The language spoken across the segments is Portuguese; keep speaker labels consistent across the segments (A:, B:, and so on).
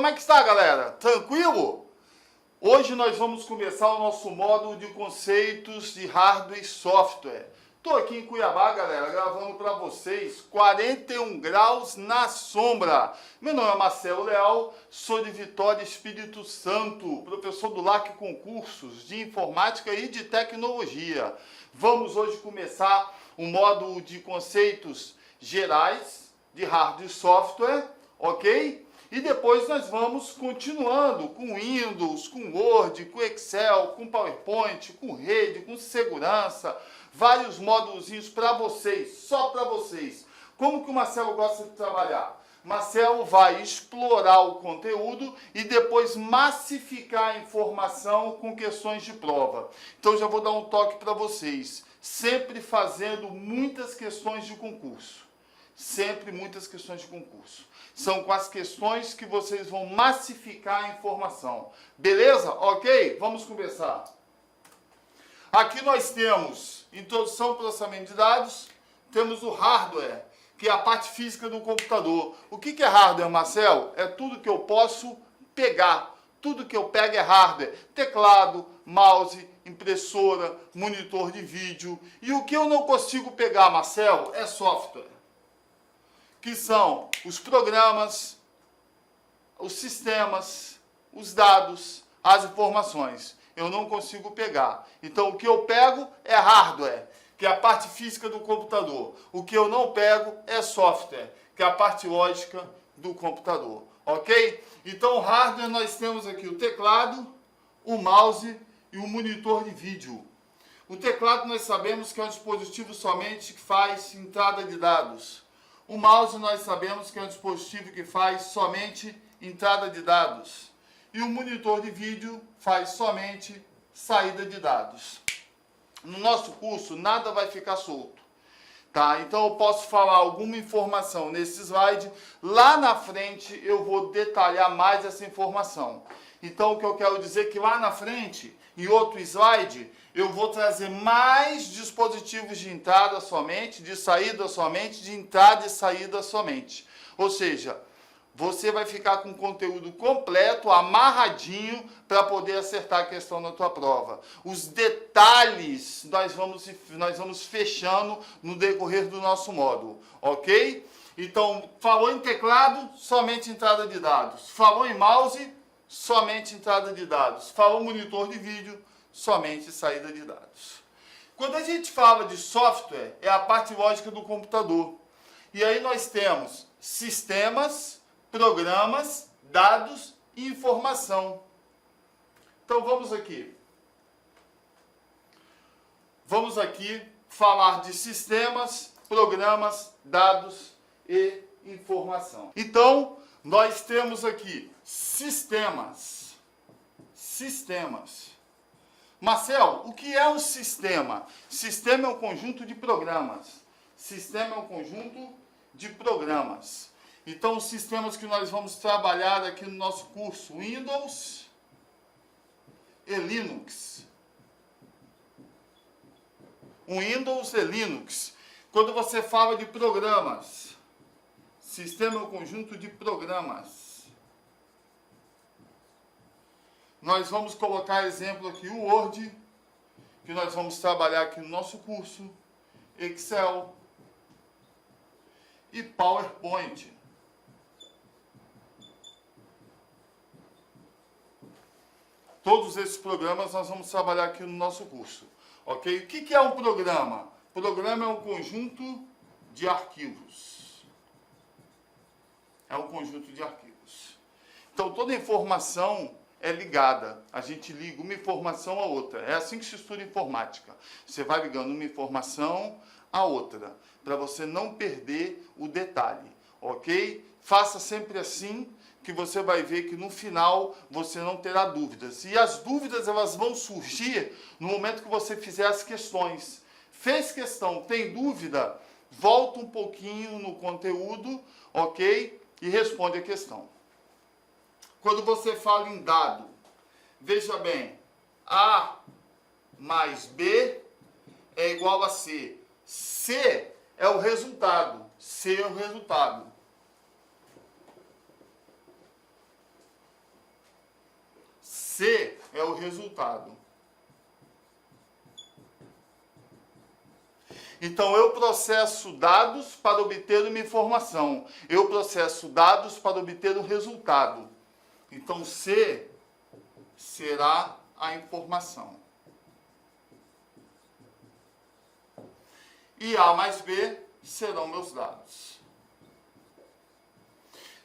A: como é que está, galera? Tranquilo? Hoje nós vamos começar o nosso módulo de conceitos de hardware e software. Estou aqui em Cuiabá, galera, gravando para vocês 41 graus na sombra. Meu nome é Marcelo Leal, sou de Vitória, Espírito Santo, professor do LAC Concursos de Informática e de Tecnologia. Vamos hoje começar um módulo de conceitos gerais de hardware e software, ok? E depois nós vamos continuando com Windows, com Word, com Excel, com PowerPoint, com rede, com segurança, vários módulos para vocês, só para vocês. Como que o Marcelo gosta de trabalhar? Marcelo vai explorar o conteúdo e depois massificar a informação com questões de prova. Então já vou dar um toque para vocês, sempre fazendo muitas questões de concurso. Sempre muitas questões de concurso. São com as questões que vocês vão massificar a informação. Beleza? Ok? Vamos começar. Aqui nós temos introdução ao processamento de dados, temos o hardware, que é a parte física do computador. O que é hardware, Marcelo? É tudo que eu posso pegar. Tudo que eu pego é hardware. Teclado, mouse, impressora, monitor de vídeo. E o que eu não consigo pegar, Marcelo, é software. Que são os programas, os sistemas, os dados, as informações. Eu não consigo pegar. Então, o que eu pego é hardware, que é a parte física do computador. O que eu não pego é software, que é a parte lógica do computador. Ok? Então, hardware, nós temos aqui o teclado, o mouse e o monitor de vídeo. O teclado nós sabemos que é um dispositivo somente que faz entrada de dados. O mouse nós sabemos que é um dispositivo que faz somente entrada de dados. E o monitor de vídeo faz somente saída de dados. No nosso curso nada vai ficar solto. Tá? Então eu posso falar alguma informação nesse slide. Lá na frente eu vou detalhar mais essa informação. Então o que eu quero dizer é que lá na frente, em outro slide, eu vou trazer mais dispositivos de entrada somente, de saída somente, de entrada e saída somente. Ou seja, você vai ficar com o conteúdo completo, amarradinho, para poder acertar a questão na tua prova. Os detalhes nós vamos fechando no decorrer do nosso módulo, ok? Então, falou em teclado, somente entrada de dados. Falou em mouse, somente entrada de dados. Falou monitor de vídeo, somente saída de dados. Quando a gente fala de software, é a parte lógica do computador. E aí nós temos sistemas, programas, dados e informação. Então vamos aqui. Vamos aqui falar de sistemas, programas, dados e informação. Então, nós temos aqui sistemas. Sistemas. Marcelo, o que é um sistema? Sistema é um conjunto de programas. Sistema é um conjunto de programas. Então, os sistemas que nós vamos trabalhar aqui no nosso curso, Windows e Linux. Windows e Linux. Quando você fala de programas, sistema é um conjunto de programas. Nós vamos colocar exemplo aqui o Word, que nós vamos trabalhar aqui no nosso curso, Excel e PowerPoint. Todos esses programas nós vamos trabalhar aqui no nosso curso, ok? O que é um programa? Programa é um conjunto de arquivos. É um conjunto de arquivos. Então, toda informação é ligada. A gente liga uma informação a outra. É assim que se estuda informática. Você vai ligando uma informação a outra, para você não perder o detalhe, ok? Faça sempre assim, que você vai ver que no final você não terá dúvidas. E as dúvidas elas vão surgir no momento que você fizer as questões. Fez questão, tem dúvida? Volta um pouquinho no conteúdo, ok? E responde a questão. Quando você fala em dado, veja bem, A mais B é igual a C. C é o resultado. C é o resultado. C é o resultado. Então, eu processo dados para obter uma informação. Eu processo dados para obter um resultado. Então, C será a informação. E A mais B serão meus dados.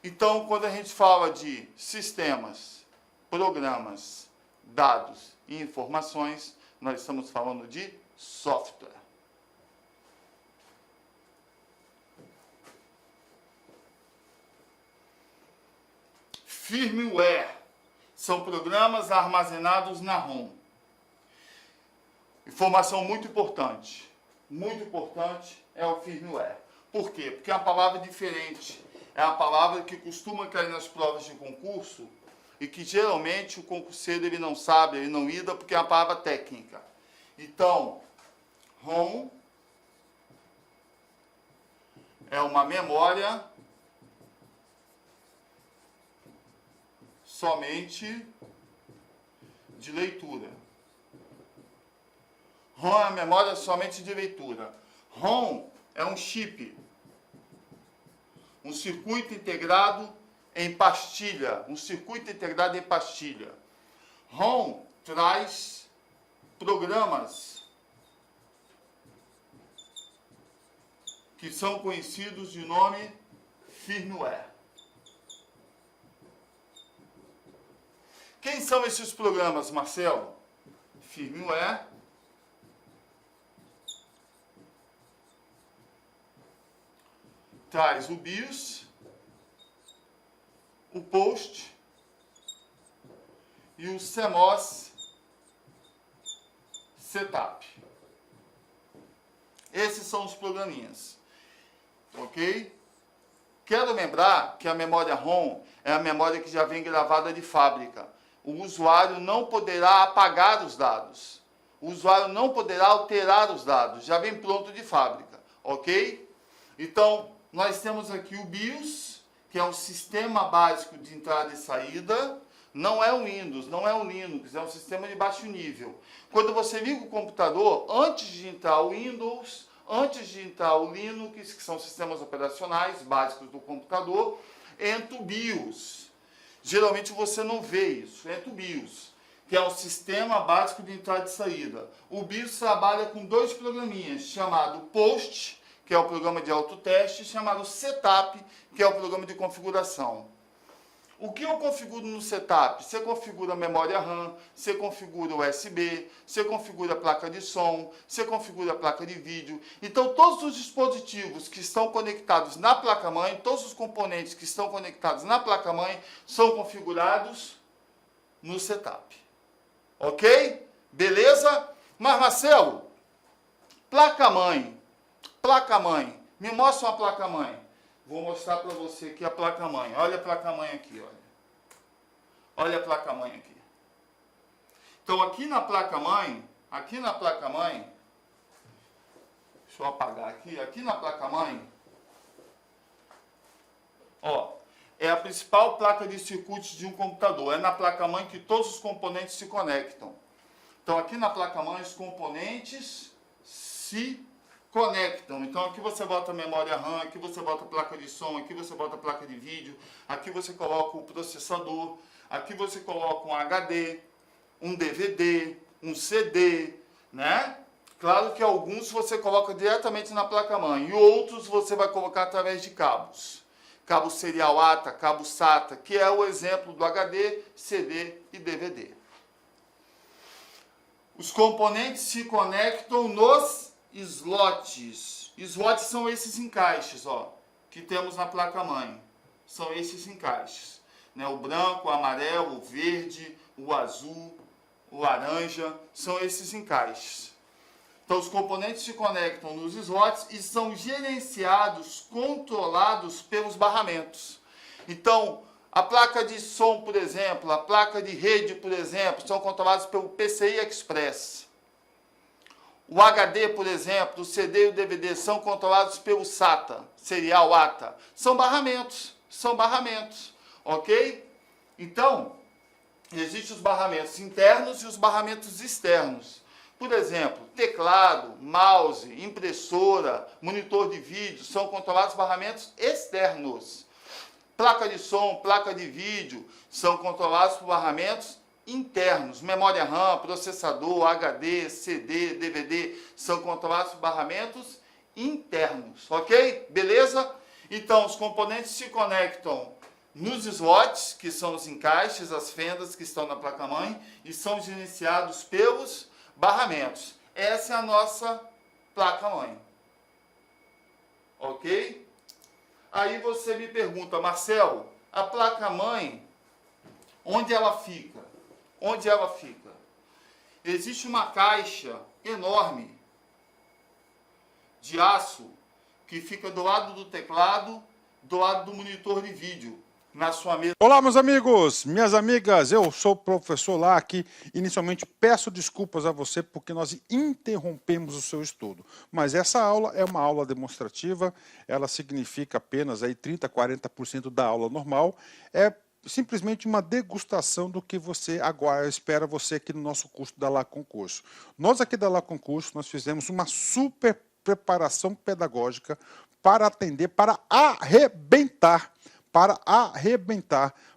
A: Então, quando a gente fala de sistemas, programas, dados e informações, nós estamos falando de software. Firmware são programas armazenados na ROM. Informação muito importante é o firmware. Por quê? Porque é uma palavra diferente. É uma palavra que costuma cair nas provas de concurso e que geralmente o concurseiro ele não sabe, ele não lida porque é uma palavra técnica. Então, ROM é uma memória somente de leitura. ROM é a memória somente de leitura. ROM é um chip, um circuito integrado em pastilha, ROM traz programas que são conhecidos de nome firmware. Quem são esses programas, Marcelo? Firmware traz o BIOS, o POST e o CMOS Setup. Esses são os programinhas, ok? Quero lembrar que a memória ROM é a memória que já vem gravada de fábrica. O usuário não poderá apagar os dados. O usuário não poderá alterar os dados. Já vem pronto de fábrica, ok? Então, nós temos aqui o BIOS, que é um sistema básico de entrada e saída. Não é um Windows, não é um Linux, é um sistema de baixo nível. Quando você liga o computador, antes de entrar o Windows, antes de entrar o Linux, que são sistemas operacionais básicos do computador, entra o BIOS. Geralmente você não vê isso, entra o BIOS, que é um sistema básico de entrada e saída. O BIOS trabalha com dois programinhas, chamado POST, que é o programa de autoteste, chamado Setup, que é o programa de configuração. O que eu configuro no Setup? Você configura a memória RAM, você configura o USB, você configura a placa de som, você configura a placa de vídeo. Então, todos os dispositivos que estão conectados na placa-mãe, todos os componentes que estão conectados na placa-mãe, são configurados no Setup. Ok? Beleza? Mas, Marcelo, placa-mãe, me mostra uma placa-mãe. Vou mostrar para você aqui a placa-mãe. Olha a placa-mãe aqui, olha. Olha a placa-mãe aqui. Então, aqui na placa-mãe, deixa eu apagar aqui na placa-mãe, ó, é a principal placa de circuitos de um computador. É na placa-mãe que todos os componentes se conectam. Então, aqui na placa-mãe, os componentes se conectam. Então, aqui você bota a memória RAM, aqui você bota a placa de som, aqui você bota a placa de vídeo, aqui você coloca o processador, aqui você coloca um HD, um DVD, um CD, né? Claro que alguns você coloca diretamente na placa-mãe e outros você vai colocar através de cabos. Cabo serial ATA, cabo SATA, que é o exemplo do HD, CD e DVD. Os componentes se conectam nos slots. Slots são esses encaixes, ó, que temos na placa-mãe. São esses encaixes, né? O branco, o amarelo, o verde, o azul, o laranja, são esses encaixes. Então, os componentes se conectam nos slots e são gerenciados, controlados pelos barramentos. Então, a placa de som, por exemplo, a placa de rede, por exemplo, são controlados pelo PCI Express. O HD, por exemplo, o CD e o DVD são controlados pelo SATA, serial ATA. São barramentos, ok? Então, Existem os barramentos internos e os barramentos externos. Por exemplo, teclado, mouse, impressora, monitor de vídeo são controlados barramentos externos. Placa de som, placa de vídeo são controlados por barramentos internos. Memória RAM, processador, HD, CD, DVD são controlados por barramentos internos, ok? Beleza? Então, os componentes se conectam nos slots, que são os encaixes, as fendas que estão na placa-mãe, e são gerenciados pelos barramentos. Essa é a nossa placa-mãe. Ok? Aí você me pergunta, Marcelo, a placa-mãe, onde ela fica? Onde ela fica? Existe uma caixa enorme de aço que fica do lado do teclado, do lado do monitor de vídeo, na sua mesa.
B: Olá, meus amigos, minhas amigas, eu sou o professor Lac. Inicialmente peço desculpas a você porque nós interrompemos o seu estudo, mas essa aula é uma aula demonstrativa, ela significa apenas aí 30%, 40% da aula normal, é simplesmente uma degustação do que você agora espera você aqui no nosso curso da Lac Concurso. Nós aqui da Lac Concurso, nós fizemos uma super preparação pedagógica para atender, para arrebentar,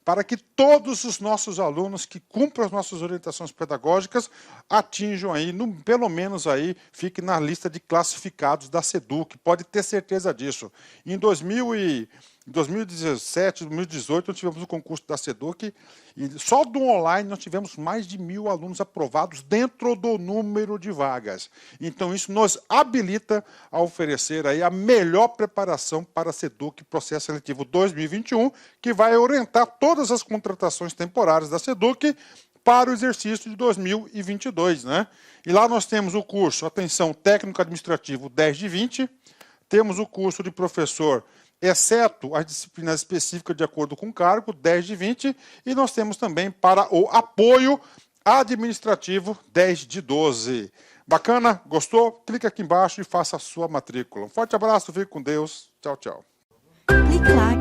B: para que todos os nossos alunos que cumprem as nossas orientações pedagógicas atinjam aí, pelo menos aí, fique na lista de classificados da SEDUC, pode ter certeza disso. Em 2017, 2018, nós tivemos o concurso da SEDUC e só do online nós tivemos mais de 1.000 alunos aprovados dentro do número de vagas. Então isso nos habilita a oferecer aí a melhor preparação para a SEDUC Processo Seletivo 2021, que vai orientar todas as contratações temporárias da SEDUC para o exercício de 2022, né? E lá nós temos o curso, atenção, técnico administrativo 10 de 20, temos o curso de professor, exceto as disciplinas específicas de acordo com o cargo, 10 de 20, e nós temos também para o apoio administrativo 10 de 12. Bacana? Gostou? Clica aqui embaixo e faça a sua matrícula. Um forte abraço, fique com Deus. Tchau, tchau.
C: Clique lá.